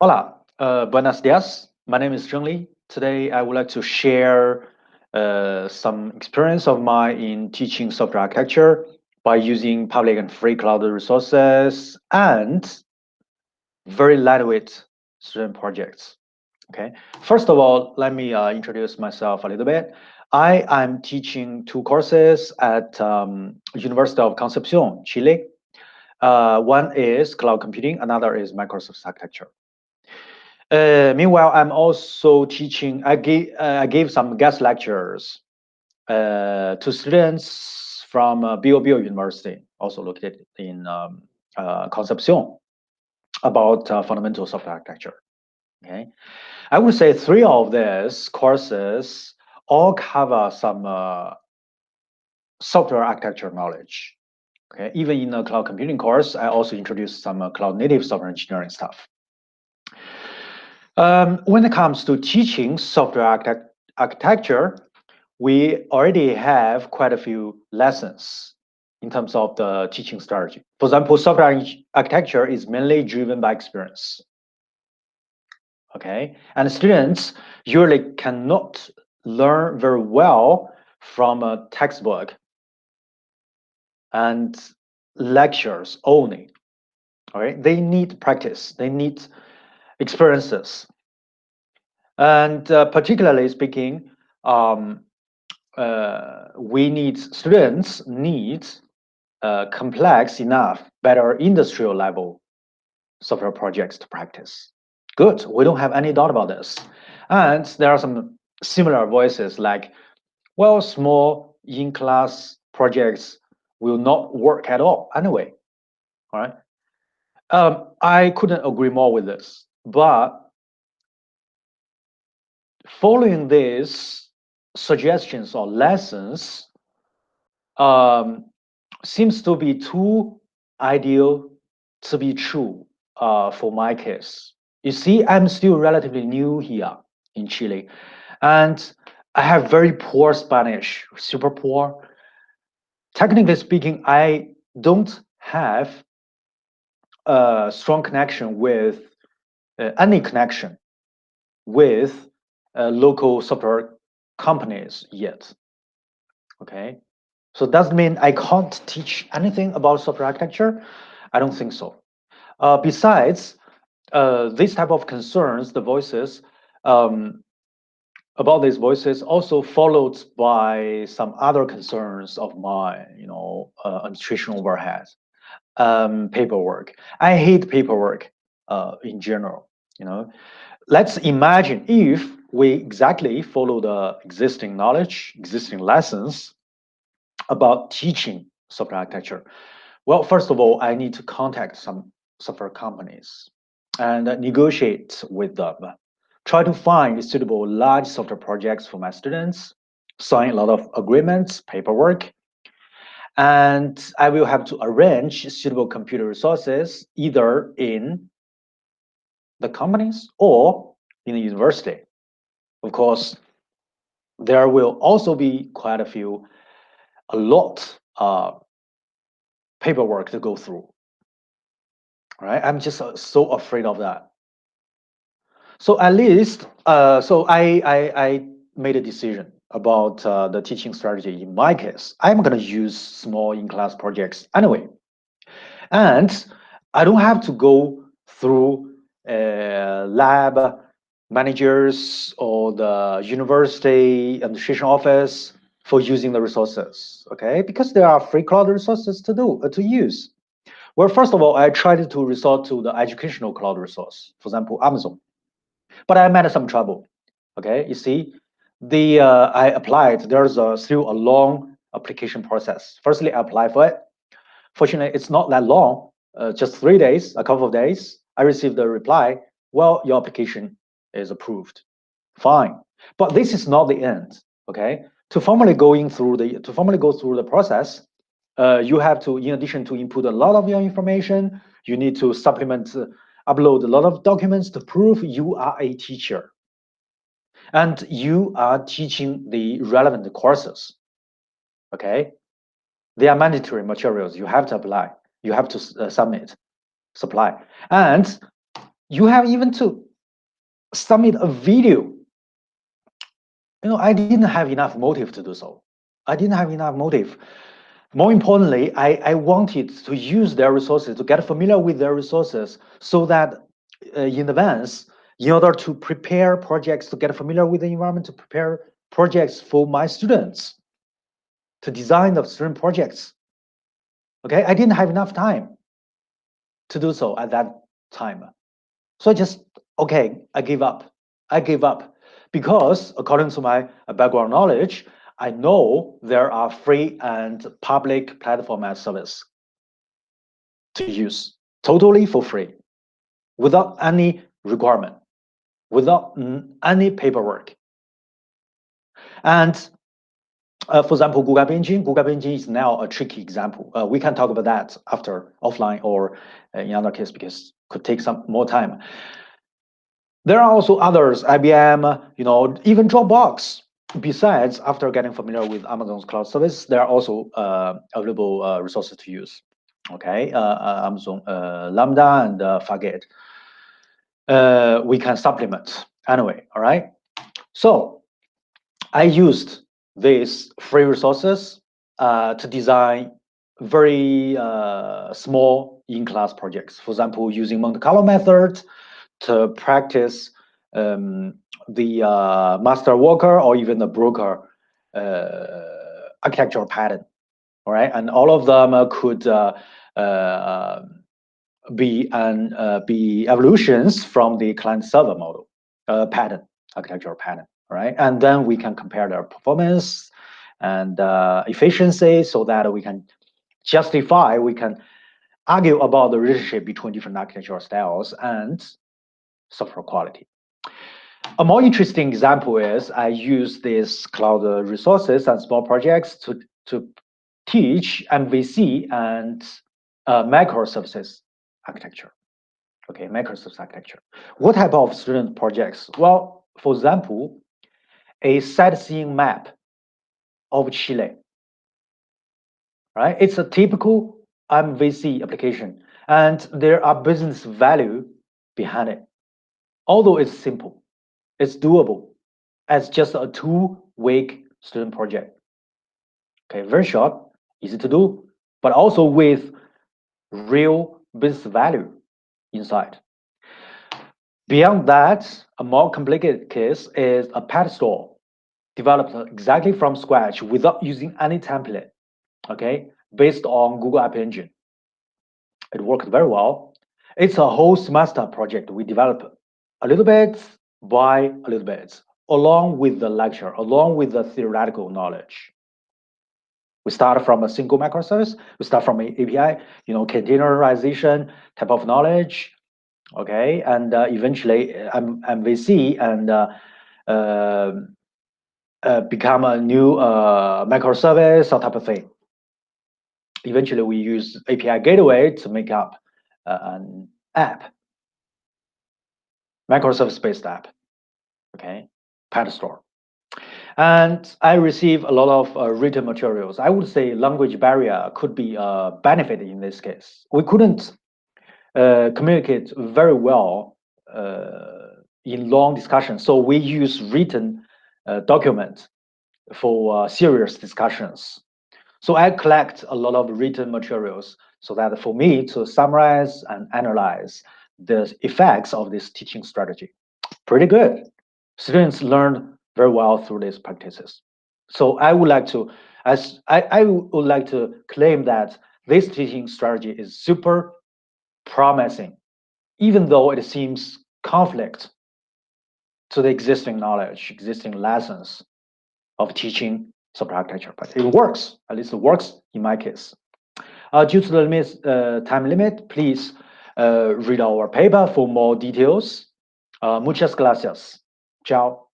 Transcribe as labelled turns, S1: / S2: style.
S1: Hola, buenos dias. My name is Zhengli. Today, I would like to share some experience of mine in teaching software architecture by using public and free cloud resources and very lightweight student projects. Okay. First of all, let me introduce myself a little bit. I am teaching two courses at University of Concepcion, Chile. One is cloud computing, another is Microsoft architecture. Meanwhile, I'm also teaching. I gave some guest lectures to students from BOBO University, also located in Concepcion, about fundamental software architecture. Okay, I would say three of these courses all cover some software architecture knowledge. Okay, even in the cloud computing course, I also introduced some cloud native software engineering stuff. When it comes to teaching software architecture, we already have quite a few lessons in terms of the teaching strategy. For example, software architecture is mainly driven by experience. Okay, and students usually cannot learn very well from a textbook and lectures only. All right, they need practice, they need experiences. And particularly speaking, students need complex enough, better industrial level software projects to practice. Good, we don't have any doubt about this. And there are some similar voices like, well, small in-class projects will not work at all anyway. All right. I couldn't agree more with this, but following these suggestions or lessons seems to be too ideal to be true for my case. You see, I'm still relatively new here in Chile, and I have very poor Spanish, super poor. Technically speaking, I don't have a strong connection with any connection with local software companies yet. Okay, so does it mean I can't teach anything about software architecture? I don't think so. Besides, this type of concerns, the voices, about these voices also followed by some other concerns of mine, administration overhead, paperwork. I hate paperwork in general, Let's imagine if we exactly follow the existing knowledge, existing lessons about teaching software architecture. Well, first of all, I need to contact some software companies and negotiate with them. Try to find suitable large software projects for my students, sign a lot of agreements, paperwork, and I will have to arrange suitable computer resources either in the companies or in the university. Of course, there will also be quite a lot paperwork to go through. Right? I'm just so afraid of that. So at least, I made a decision about the teaching strategy. In my case, I'm going to use small in-class projects anyway, and I don't have to go through lab managers or the university administration office for using the resources. Okay, because there are free cloud resources to use. Well, first of all, I tried to resort to the educational cloud resource, for example, Amazon. But I met some trouble. Okay, you see, I applied. There's still a long application process. Firstly, I applied for it. Fortunately, it's not that long. Just 3 days, a couple of days. I received the reply. Well, your application is approved. Fine, but this is not the end. Okay, to formally go through the process, you have to, in addition to input a lot of your information, you need to supplement, upload a lot of documents to prove you are a teacher and you are teaching the relevant courses. Okay, they are mandatory materials. You have to apply. You have to supply, and You have even to submit a video. I didn't have enough motive to do so. I didn't have enough motive. More importantly, I wanted to use their resources, to get familiar with their resources, so that in advance, in order to prepare projects, to get familiar with the environment, to prepare projects for my students, to design the student projects. Okay, I didn't have enough time to do so at that time. So I gave up. I gave up because according to my background knowledge, I know there are free and public platform as service to use totally for free, without any requirement, without any paperwork. And for example, Google App Engine is now a tricky example. We can talk about that after offline or in other case because it could take some more time. There are also others, IBM, even Dropbox. Besides, after getting familiar with Amazon's cloud service, there are also available resources to use. Okay, Amazon Lambda and Fargate. We can supplement anyway. All right. So I used these free resources to design very small in-class projects. For example, using Monte Carlo method to practice the master worker or even the broker architectural pattern. All right, and all of them could be evolutions from the client server model pattern, architectural pattern. All right, and then we can compare their performance and efficiency so that we can argue about the relationship between different architectural styles and software quality. A more interesting example is I use these cloud resources and small projects to teach MVC and microservices architecture. Okay, microservice architecture. What type of student projects? Well, for example, a sightseeing map of Chile. Right? It's a typical MVC application, and there are business value behind it. Although it's simple, it's doable as just a 2-week student project. Okay, very short, easy to do, but also with real business value inside. Beyond that, a more complicated case is a pet store developed exactly from scratch without using any template, okay, based on Google App Engine. It worked very well. It's a whole semester project. We develop a little bit by a little bit, along with the lecture, along with the theoretical knowledge. We start from a single microservice. We start from an API, containerization type of knowledge, okay, and eventually MVC and become a new microservice or type of thing. Eventually, we use API gateway to make up an app, microservice-based app, okay, pet store. And I receive a lot of written materials. I would say language barrier could be a benefit in this case. We couldn't communicate very well in long discussions, so we use written documents for serious discussions. So I collect a lot of written materials so that for me to summarize and analyze the effects of this teaching strategy. Pretty good. Students learn very well through these practices. So I would like to, I would like to claim that this teaching strategy is super promising, even though it seems conflict to the existing knowledge, existing lessons of teaching software architecture, but it works. At least it works in my case. Due to the time limit, please read our paper for more details. Muchas gracias. Ciao.